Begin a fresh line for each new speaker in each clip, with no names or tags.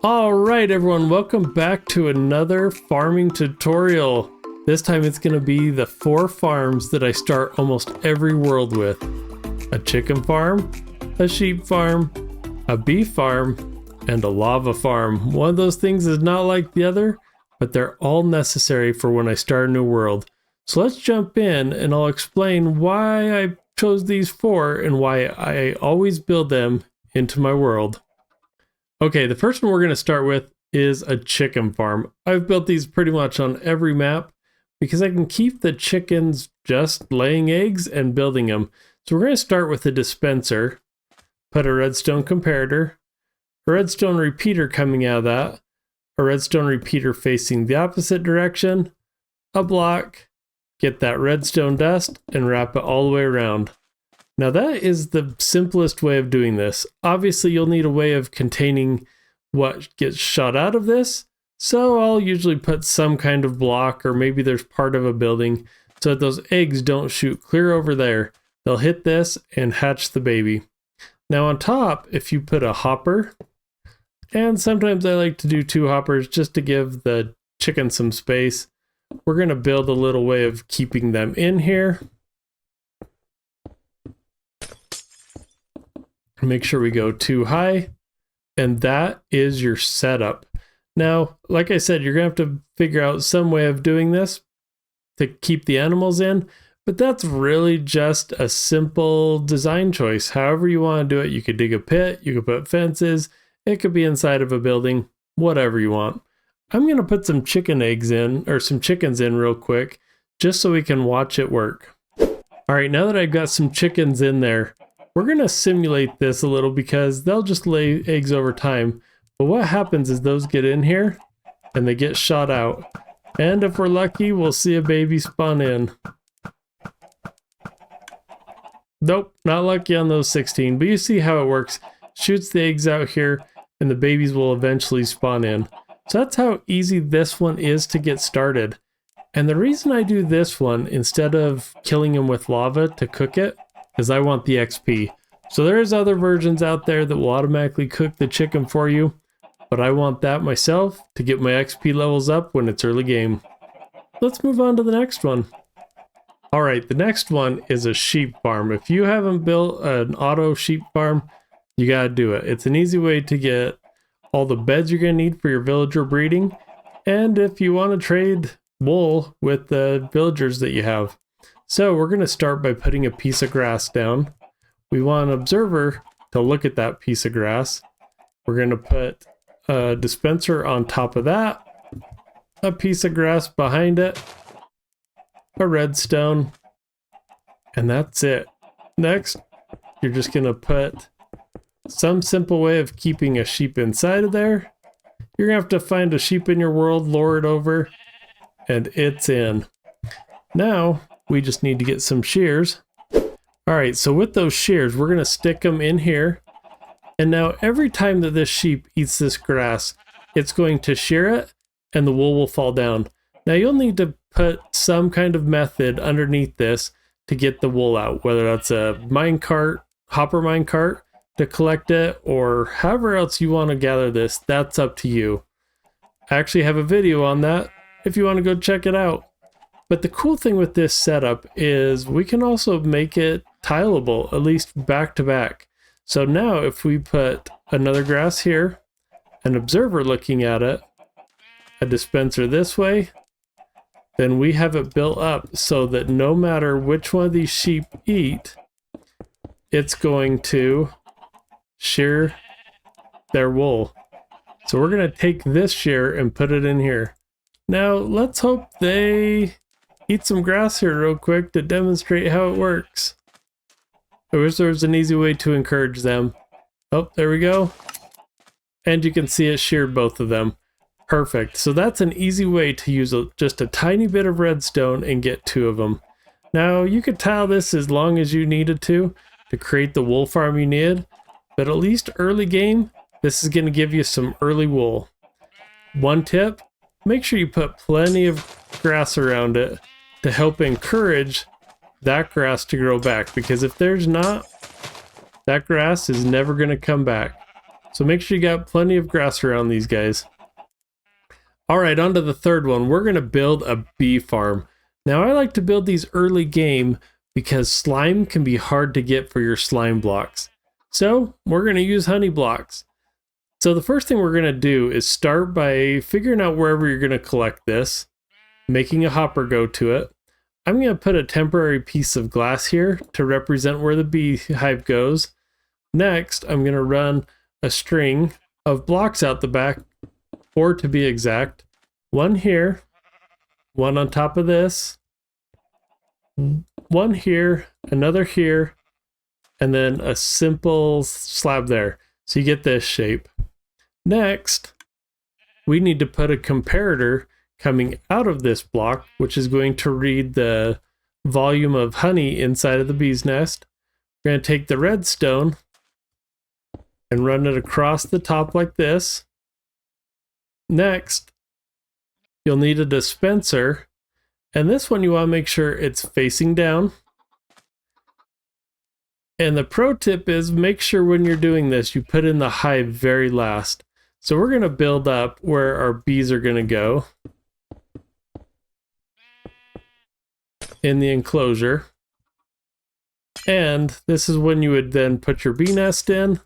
Alright everyone, welcome back to another farming tutorial. This time it's going to be the 4 farms that I start almost every world with. A chicken farm, a sheep farm, a beef farm, and a lava farm. One of those things is not like the other, but they're all necessary for when I start a new world. So let's jump in and I'll explain why I chose these 4 and why I always build them into my world. Okay, the first one we're going to start with is a chicken farm. I've built these pretty much on every map because I can keep the chickens just laying eggs and building them. So we're going to start with a dispenser, put a redstone comparator, a redstone repeater coming out of that, a redstone repeater facing the opposite direction, a block, get that redstone dust, and wrap it all the way around. Now that is the simplest way of doing this. Obviously you'll need a way of containing what gets shot out of this, so I'll usually put some kind of block, or maybe there's part of a building so that those eggs don't shoot clear over there. They'll hit this and hatch the baby. Now on top, if you put a hopper, and sometimes I like to do 2 hoppers just to give the chicken some space, we're going to build a little way of keeping them in here. Make sure we go 2 high, and that is your setup. Now, like I said, you're going to have to figure out some way of doing this to keep the animals in, but that's really just a simple design choice. However you want to do it, you could dig a pit, you could put fences, it could be inside of a building, whatever you want. I'm going to put some chicken eggs in, or some chickens in real quick, just so we can watch it work. All right, now that I've got some chickens in there, we're going to simulate this a little because they'll just lay eggs over time. But what happens is those get in here and they get shot out. And if we're lucky, we'll see a baby spawn in. Nope, not lucky on those 16, but you see how it works. Shoots the eggs out here and the babies will eventually spawn in. So that's how easy this one is to get started. And the reason I do this one instead of killing them with lava to cook it is I want the XP. So there's other versions out there that will automatically cook the chicken for you, but I want that myself to get my XP levels up when it's early game. Let's move on to the next one. All right, the next one is a sheep farm. If you haven't built an auto sheep farm, you gotta do it. It's an easy way to get all the beds you're gonna need for your villager breeding, and if you want to trade wool with the villagers that you have. So we're going to start by putting a piece of grass down. We want an observer to look at that piece of grass. We're going to put a dispenser on top of that, a piece of grass behind it, a redstone, and that's it. Next, you're just going to put some simple way of keeping a sheep inside of there. You're going to have to find a sheep in your world, lure it over, and it's in. Now, we just need to get some shears. All right, so with those shears, we're going to stick them in here. And now every time that this sheep eats this grass, it's going to shear it and the wool will fall down. Now you'll need to put some kind of method underneath this to get the wool out, whether that's a minecart, hopper minecart to collect it, or however else you want to gather this, that's up to you. I actually have a video on that if you want to go check it out. But the cool thing with this setup is we can also make it tileable, at least back to back. So now if we put another grass here, an observer looking at it, a dispenser this way, then we have it built up so that no matter which one of these sheep eat, it's going to shear their wool. So we're going to take this shear and put it in here. Now let's hope they eat some grass here real quick to demonstrate how it works. I wish there was an easy way to encourage them. Oh, there we go. And you can see it sheared both of them. Perfect. So that's an easy way to use just a tiny bit of redstone and get 2 of them. Now you could tile this as long as you needed to create the wool farm you need, but at least early game, this is going to give you some early wool. One tip, make sure you put plenty of grass around it to help encourage that grass to grow back, because if there's not, that grass is never going to come back. So make sure you got plenty of grass around these guys. All right, on to the third one. We're going to build a bee farm. Now, I like to build these early game because slime can be hard to get for your slime blocks. So we're going to use honey blocks. So the first thing we're going to do is start by figuring out wherever you're going to collect this, making a hopper go to it. I'm going to put a temporary piece of glass here to represent where the beehive goes. Next, I'm going to run a string of blocks out the back, 4 to be exact. One here, one on top of this, one here, another here, and then a simple slab there. So you get this shape. Next, we need to put a comparator coming out of this block, which is going to read the volume of honey inside of the bee's nest. We're going to take the redstone and run it across the top like this. Next, you'll need a dispenser, and this one you want to make sure it's facing down. And the pro tip is make sure when you're doing this, you put in the hive very last. So we're going to build up where our bees are going to go in the enclosure. And this is when you would then put your bee nest in.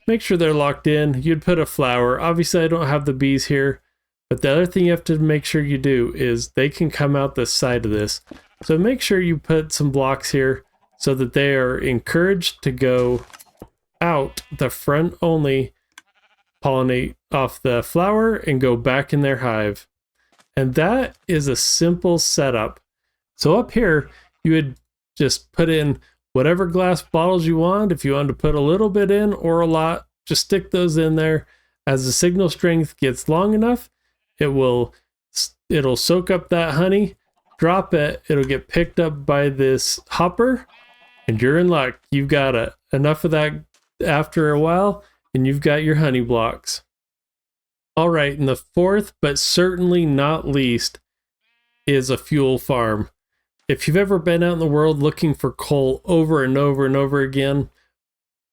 Make sure they're locked in. You'd put a flower. Obviously, I don't have the bees here, but the other thing you have to make sure you do is they can come out the side of this. So make sure you put some blocks here so that they are encouraged to go out the front only, pollinate off the flower, and go back in their hive. And that is a simple setup. So up here, you would just put in whatever glass bottles you want. If you want to put a little bit in or a lot, just stick those in there. As the signal strength gets long enough, it'll soak up that honey, drop it, it'll get picked up by this hopper, and you're in luck. You've got enough of that after a while, and you've got your honey blocks. All right, and the fourth, but certainly not least, is a fuel farm. If you've ever been out in the world looking for coal over and over and over again,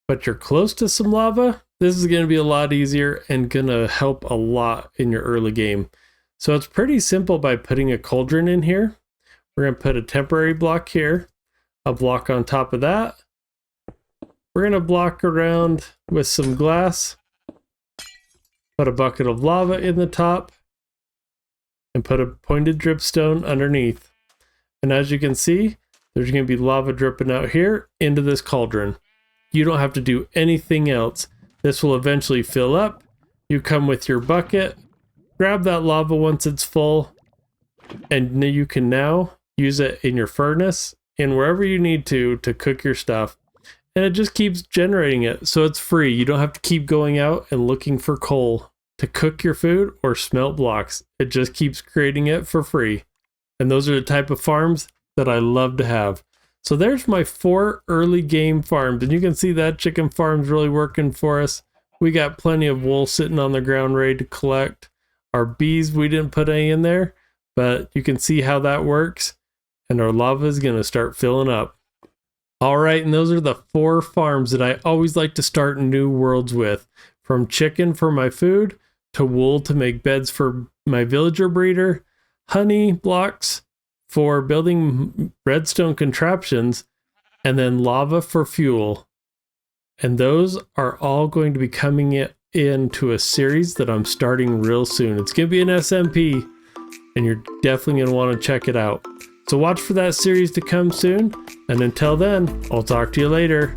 but you're close to some lava, this is going to be a lot easier and going to help a lot in your early game. So it's pretty simple by putting a cauldron in here. We're going to put a temporary block here, a block on top of that. We're going to block around with some glass, put a bucket of lava in the top, and put a pointed dripstone underneath. And as you can see, there's going to be lava dripping out here into this cauldron. You don't have to do anything else. This will eventually fill up. You come with your bucket, grab that lava once it's full, and you can now use it in your furnace and wherever you need to cook your stuff. And it just keeps generating it, so it's free. You don't have to keep going out and looking for coal to cook your food or smelt blocks. It just keeps creating it for free. And those are the type of farms that I love to have. So there's my 4 early game farms, and you can see that chicken farm's really working for us. We got plenty of wool sitting on the ground ready to collect. Our bees, we didn't put any in there, but you can see how that works. And our lava is going to start filling up. All right, and those are the 4 farms that I always like to start new worlds with. From chicken for my food, to wool to make beds for my villager breeder, honey blocks for building redstone contraptions, and then lava for fuel. And those are all going to be coming into a series that I'm starting real soon. It's going to be an SMP, and you're definitely going to want to check it out. So watch for that series to come soon, and until then, I'll talk to you later.